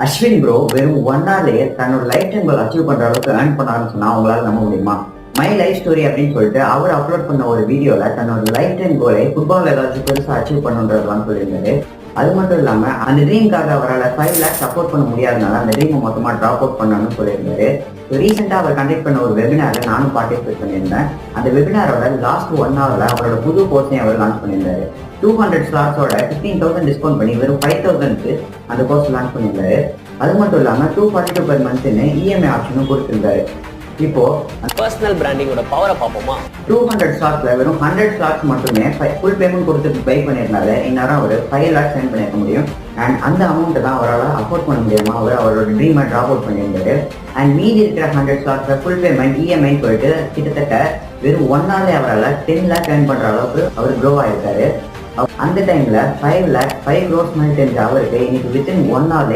Ashwin bro வெறும் 1 ஹவர்லயே தன்னோட life time goal achieve பண்ற அளவுக்கு ஏர்ன் பண்ணாருன்னு சொன்னா அவங்களால நம்ப முடியுமா? மை லைஃப் ஸ்டோரி அப்படின்னு சொல்லிட்டு அவர் அப்லோட் பண்ண ஒரு வீடியோல தன்னோட லைஃப் டைம் கோலை ஃபுட்பால் ஏதாச்சும் பெருசா அச்சீவ் பண்ணுன்றதுலாம் சொல்லியிருந்தாரு. அது மட்டும் இல்லாம அந்த ட்ரீம்காக அவரால் 5 லேக்ஸ் சப்போர்ட் பண்ண முடியாதனால அந்த ட்ரீமை மொத்தமா ட்ராப் அவுட் பண்ணணும்னு சொல்லியிருந்தாரு. ரீசெண்டா அவர் கண்டக்ட் பண்ண ஒரு வெபினார்ல நானும் பார்ட்டிசிபேட் பண்ணியிருந்தேன். அந்த வெபினாரோட லாஸ்ட் 1 ஹவர்ல அவரோட புது கோர்ஸையும் அவர் லான்ச் பண்ணியிருந்தாரு. 200 ஸ்லாட்ஸோட 15,000 டிஸ்கவுண்ட் பண்ணி வெறும் 5,000க்கு அந்த கோர்ஸ் லான்ச் பண்ணியிருந்தாரு. அது மட்டும் இல்லாம 242 per monthன்னு இஎம்ஐ ஆப்ஷனும் கொடுத்திருந்தாரு. இப்போ பர்சனல் பிராண்டிங்கோட பவரை பார்ப்போமா? 200 ஸ்லாட்ஸ்ல வெறும் 100 ஸ்லாட்ஸ் மட்டுமே ஃபுல் பேமெண்ட் கொடுத்து பை பண்ணியிருந்தாரு. இந்நேரம் அவர் 5 lakhs சென்ட் பண்ணிருக்க முடியும். அண்ட் அந்த அமௌண்ட்டை தான் அவரால் அஃபோர்ட் பண்ண முடியாம அவரோட ட்ரீமை ட்ராப் அவுட் பண்ணியிருந்தாரு. அண்ட் மீதி இருக்கிற 100 ஸ்லாட்ஸ்ல ஃபுல் பேமெண்ட் இஎம்ஐன்னு சொல்லிட்டு கிட்டத்தட்ட வெறும் 1 hourல அவரால் 10 lakh earn பண்ற அளவுக்கு அவர் க்ரோ ஆயிருக்காரு. அந்த டைம்ல 5 crores மாதிரி தெரிஞ்ச அவருக்கு இன்னைக்கு வித்தின் 1 hour